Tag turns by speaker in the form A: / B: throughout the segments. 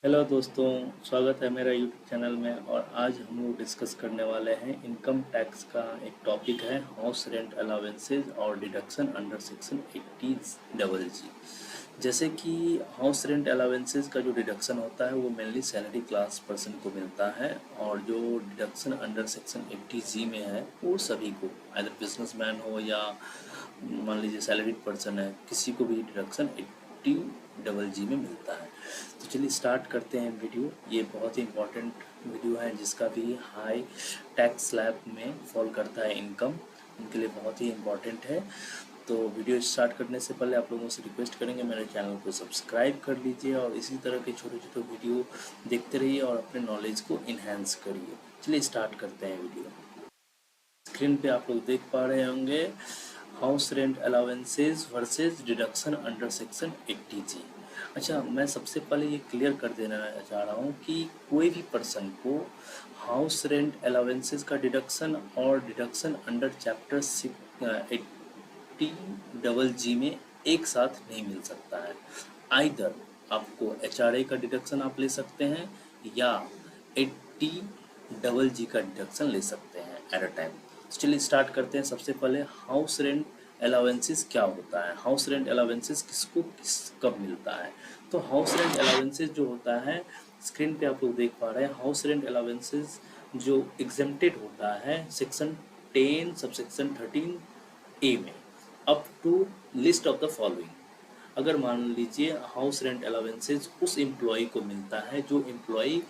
A: Hello दोस्तों, स्वागत है मेरा यूट्यूब चैनल में। और आज हम लोग डिस्कस करने वाले हैं इनकम टैक्स का। एक टॉपिक है हाउस रेंट अलाउंसेज और डिडक्शन अंडर सेक्शन 80 जैसे कि हाउस रेंट अलाउंसेज का जो डिडक्शन होता है वो मेनली सैलरी क्लास पर्सन को मिलता है, और जो डिडक्शन अंडर सेक्शन 80 में है वो सभी को, अगर बिजनेसमैन हो या मान लीजिए सैलरीड पर्सन है, किसी को भी डिडक्शन 80 में मिलता है। तो चलिए स्टार्ट करते हैं वीडियो। ये बहुत ही इंपॉर्टेंट वीडियो है जिसका भी हाई टैक्स स्लैब में फॉल करता है इनकम, उनके लिए बहुत ही इम्पॉर्टेंट है। तो वीडियो स्टार्ट करने से पहले आप लोगों से रिक्वेस्ट करेंगे मेरे चैनल को सब्सक्राइब कर लीजिए और इसी तरह के छोटे छोटे वीडियो देखते रहिए और अपने नॉलेज को इन्हेंस करिए। चलिए स्टार्ट करते हैं वीडियो। स्क्रीन पे आप लोग देख पा रहे होंगे house rent allowances versus deduction under section 80G। अच्छा, मैं सबसे पहले ये क्लियर कर देना चाह रहा हूँ कि कोई भी पर्सन को हाउस रेंट अलाउंसेज का डिडक्शन और डिडक्शन अंडर चैप्टर 80G में एक साथ नहीं मिल सकता है। आइदर आपको HRA का डिडक्शन आप ले सकते हैं या 80G का डिडक्शन ले सकते हैं एट अ टाइम। चलिए स्टार्ट करते हैं। सबसे पहले हाउस रेंट अलाउंसेस क्या होता है, हाउस रेंट अलाउंसेस किसको कब मिलता है। तो हाउस रेंट अलाउंसेस जो होता है, स्क्रीन पे आप लोग देख पा रहे हैं, हाउस रेंट अलाउंसेस जो एग्जेम्प्टेड होता है सेक्शन 10 सबसेक्शन 13A में up to list of the following. अगर मान लीजिए हाउस रेंट अलाउंसेज उस एम्प्लॉय को मिलता है जो एम्प्लॉय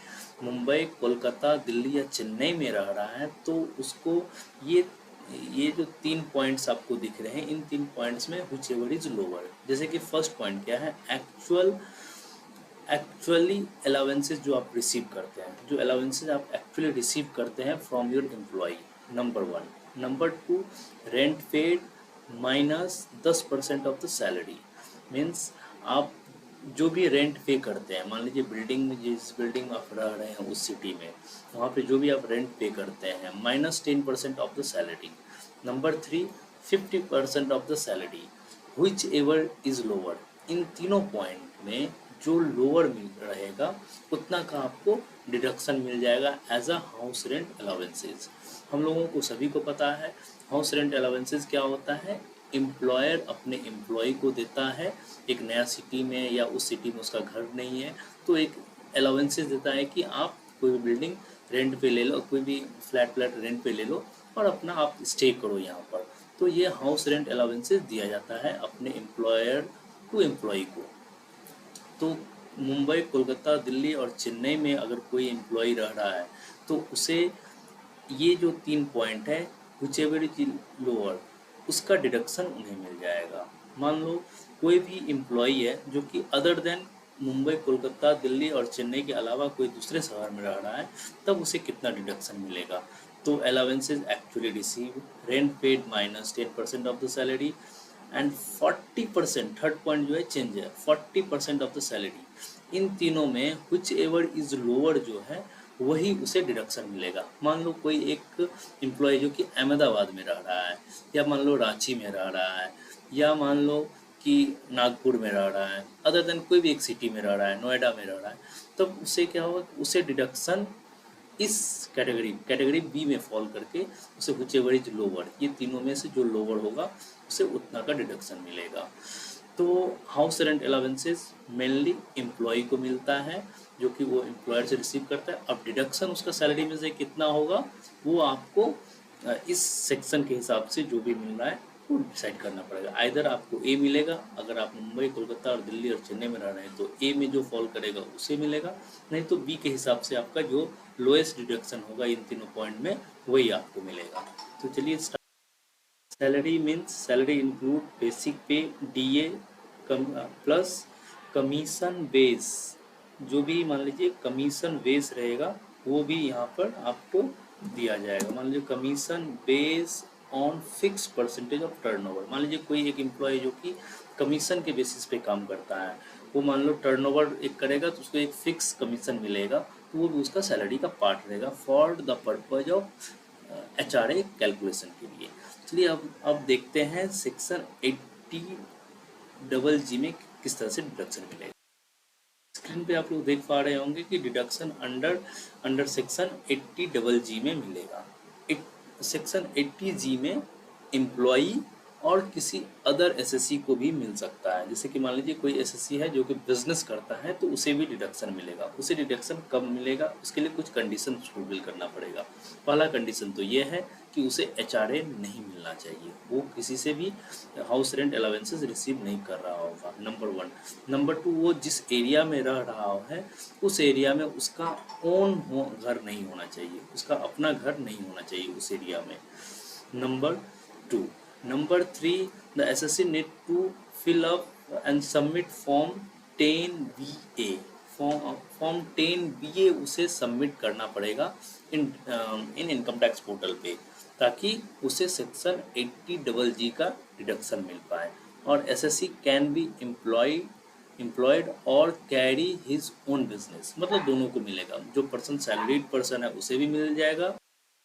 A: मुंबई, कोलकाता, दिल्ली या चेन्नई में रह रहा है, तो उसको ये ये जो 3 पॉइंट्स आपको दिख रहे हैं, इन 3 पॉइंट्स में व्हिच एवर इज लोअर। जैसे कि फर्स्ट पॉइंट क्या है, एक्चुअली अलाउंसेज जो आप रिसीव करते हैं, जो अलाउंसेज आप एक्चुअली रिसीव करते हैं from your employ, number 1। Number 2, rent paid minus 10% of the salary. Means आप जो भी रेंट पे करते हैं, मान लीजिए बिल्डिंग में, जिस बिल्डिंग में आप रह रहे हैं उस सिटी में, वहाँ पे जो भी आप रेंट पे करते हैं -10% of the salary. Number 3, 50% of the salary whichever is lower. इन तीनों पॉइंट में जो लोअर मिल रहेगा उतना का आपको डिडक्शन मिल जाएगा as a house rent allowances. हम लोगों को सभी को पता है हाउस रेंट अलाउंसेज क्या होता है। एम्प्लॉयर अपने एम्प्लॉय को देता है, एक नया सिटी में या उस सिटी में उसका घर नहीं है, तो एक अलाउंसेज देता है कि आप कोई भी बिल्डिंग रेंट पे ले लो, कोई भी फ्लैट रेंट पे ले लो और अपना आप स्टे करो यहाँ पर। तो ये हाउस रेंट अलाउंसेज दिया जाता है अपने एम्प्लॉयर टू एम्प्लॉय को। तो मुंबई, कोलकाता, दिल्ली और चेन्नई में अगर कोई एम्प्लॉय रह रहा है तो उसे ये जो 3 पॉइंट है विच एवर इज लोअर, उसका डिडक्शन उन्हें मिल जाएगा। मान लो कोई भी एम्प्लॉय है जो कि अदर देन मुंबई, कोलकाता, दिल्ली और चेन्नई के अलावा कोई दूसरे शहर में रह रहा है, तब उसे कितना डिडक्शन मिलेगा। तो allowances actually receive, rent paid -10% of the salary and 40%, third point जो है चेंज है, 40% ऑफ द सैलरी। इन तीनों में विच एवर इज लोअर जो है वही उसे डिडक्शन मिलेगा। मान लो कोई एक एम्प्लॉय जो कि अहमदाबाद में रह रहा है, या मान लो रांची में रह रहा है, या मान लो कि नागपुर में रह रहा है, अदर देन कोई भी एक सिटी में रह रहा है, नोएडा में रह रहा है, तब उसे क्या होगा, उसे डिडक्शन इस कैटेगरी बी में फॉल करके उसे व्हिच एवर इज लोअर, ये तीनों में से जो लोअर होगा उसे उतना का डिडक्शन मिलेगा। तो house rent allowances mainly employ को मिलता है जो कि वो एम्प्लॉयर से रिसीव करता है। अब डिडक्शन उसका सैलरी में से कितना होगा वो आपको इस सेक्शन के हिसाब से जो भी मिल रहा है वो डिसाइड करना पड़ेगा। आइदर आपको ए मिलेगा, अगर आप मुंबई, कोलकाता और दिल्ली और चेन्नई में रह रहे हैं तो ए में जो फॉल करेगा उसे मिलेगा, नहीं तो बी के हिसाब से आपका जो लोएस्ट डिडक्शन होगा इन तीनों पॉइंट में वही आपको मिलेगा। तो चलिए, salary means salary include basic पे, डीए प्लस कमीशन बेस। जो भी मान लीजिए कमीशन बेस रहेगा वो भी यहाँ पर आपको दिया जाएगा। मान लीजिए commission base on fix percentage of turnover. मान लीजिए कोई एक एम्प्लॉय जो कि कमीशन के बेसिस पे काम करता है, वो मान लो टर्नओवर एक करेगा तो उसको एक फिक्स कमीशन मिलेगा, तो वो भी उसका सैलरी का पार्ट रहेगा for the purpose of HRA calculation के लिए। चलिए अब देखते हैं सेक्शन 80G में किस तरह से डिडक्शन मिलेगा। स्क्रीन पे आप लोग देख पा रहे होंगे कि डिडक्शन अंडर सेक्शन 80 में मिलेगा। सेक्शन 80 में एम्प्लॉई और किसी अदर एसएससी को भी मिल सकता है। जैसे कि मान लीजिए कोई एसएससी है जो कि बिजनेस करता है तो उसे भी डिडक्शन मिलेगा। उसे डिडक्शन कब मिलेगा, उसके लिए कुछ कंडीशन फुलफिल करना पड़ेगा। पहला कंडीशन तो ये है कि उसे एचआरए नहीं मिलना चाहिए, वो किसी से भी हाउस रेंट अलाउंसेस रिसीव नहीं कर रहा होगा, नंबर 1। नंबर 2, वो जिस एरिया में रह रहा है उस एरिया में उसका ओन घर नहीं होना चाहिए, उसका अपना घर नहीं होना चाहिए उस एरिया में, number 2। Number 3, the SSC need to fill up and submit Form 10BA। Form 10BA उसे सबमिट करना पड़ेगा इन इनकम टैक्स पोर्टल पे, ताकि उसे सेक्शन 80G का डिडक्शन मिल पाए। और SSC कैन बी एम्प्लॉयड और कैरी हिज ओन बिजनेस, मतलब दोनों को मिलेगा। जो पर्सन सैलरीड पर्सन है उसे भी मिल जाएगा,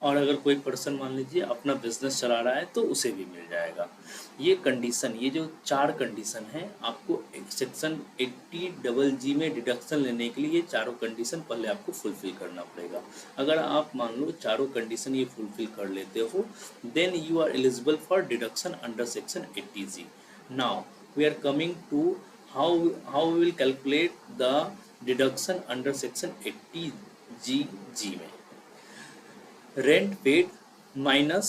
A: और अगर कोई पर्सन मान लीजिए अपना बिजनेस चला रहा है तो उसे भी मिल जाएगा। ये कंडीशन, ये जो 4 कंडीशन है, आपको सेक्शन 80G में डिडक्शन लेने के लिए ये चारों कंडीशन पहले आपको फुलफिल करना पड़ेगा। अगर आप मान लो चारों कंडीशन ये फुलफिल कर लेते हो, then you are eligible for deduction under section 80G। Now we are coming to how we will calculate the deduction under section 80G में। Rent paid minus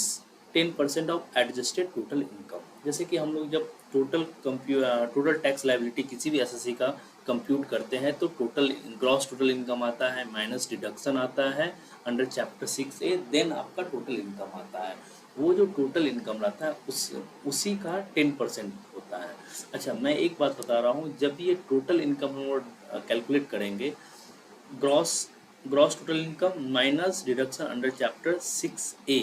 A: 10% of adjusted total income. जैसे कि हम लोग जब total tax liability किसी भी SSC का compute करते हैं तो ग्रॉस टोटल इनकम आता है, माइनस डिडक्शन आता है अंडर चैप्टर 6A, देन आपका टोटल इनकम आता है। वो जो टोटल इनकम रहता है उसी का 10% होता है। अच्छा, मैं एक बात बता रहा हूँ, जब ये टोटल इनकम हम लोग कैलकुलेट करेंगे, gross total income minus deduction under chapter 6A,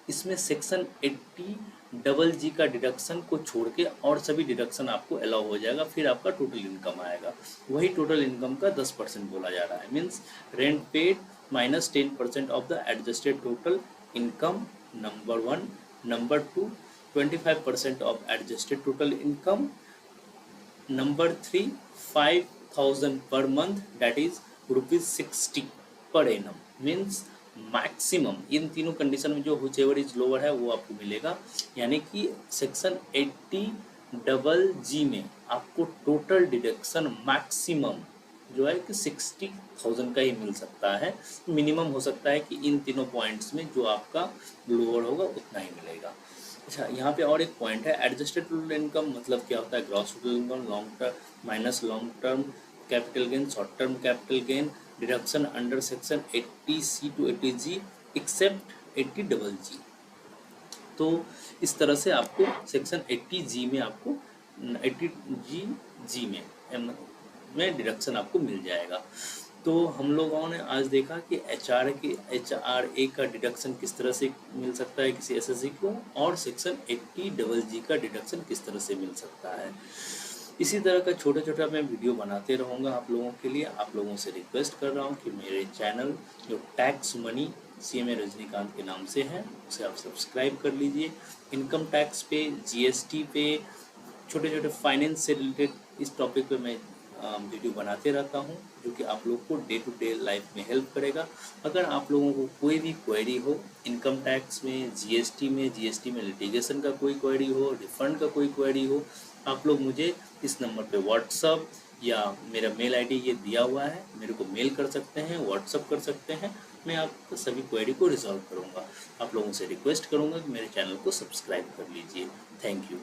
A: इसमें सेक्शन 80G का डिडक्शन को छोड़ के और सभी डिडक्शन आपको अलाउ हो जाएगा, फिर आपका टोटल इनकम आएगा। वही टोटल इनकम का 10% बोला जा रहा है, means rent paid minus 10% of the adjusted total income, number 1। Number 2, 25% of adjusted total income. Number 3, 5,000 per month, that is ₹60 per annum, means maximum. इन तीनों कंडीशन में जो व्हिचएवर इज लोअर है वो आपको मिलेगा। यानी कि सेक्शन 80G में आपको टोटल डिडक्शन मैक्सिमम जो है कि 60,000 का ही मिल सकता है। मिनिमम हो सकता है कि इन तीनों पॉइंट्स में जो आपका लोअर होगा उतना ही मिलेगा। अच्छा, यहाँ पे और एक पॉइंट है, एडजस्टेड टोटल इनकम मतलब क्या होता है? Gross total income long term minus long term capital gain, short term capital gain, deduction under section 80C to 80G except 80G। तो इस तरह से आपको सेक्शन 80G में आपको 80G में डिडक्शन आपको मिल जाएगा। तो हम लोगों ने आज देखा कि HRA का डिडक्शन किस तरह से मिल सकता है किसी एसएससी को, और सेक्शन 80G का डिडक्शन किस तरह से मिल सकता है। इसी तरह का छोटा छोटा मैं वीडियो बनाते रहूँगा आप लोगों के लिए। आप लोगों से रिक्वेस्ट कर रहा हूँ कि मेरे चैनल जो टैक्स मनी CMA रजनीकांत के नाम से है उसे आप सब्सक्राइब कर लीजिए। इनकम टैक्स पे, GST पे, छोटे छोटे फाइनेंस से रिलेटेड इस टॉपिक पे मैं वीडियो बनाते रहता हूँ, जो कि आप लोग को डे टू डे लाइफ में हेल्प करेगा। अगर आप लोगों को कोई भी क्वेरी हो इनकम टैक्स में, GST में लिटिगेशन का कोई क्वेरी हो, रिफंड का कोई क्वेरी हो, आप लोग मुझे इस नंबर पे व्हाट्सअप या मेरा मेल आईडी ये दिया हुआ है, मेरे को मेल कर सकते हैं, व्हाट्सअप कर सकते हैं। मैं आपको सभी क्वेरी को रिजॉल्व करूँगा। आप लोगों से रिक्वेस्ट करूँगा कि मेरे चैनल को सब्सक्राइब कर लीजिए। Thank you.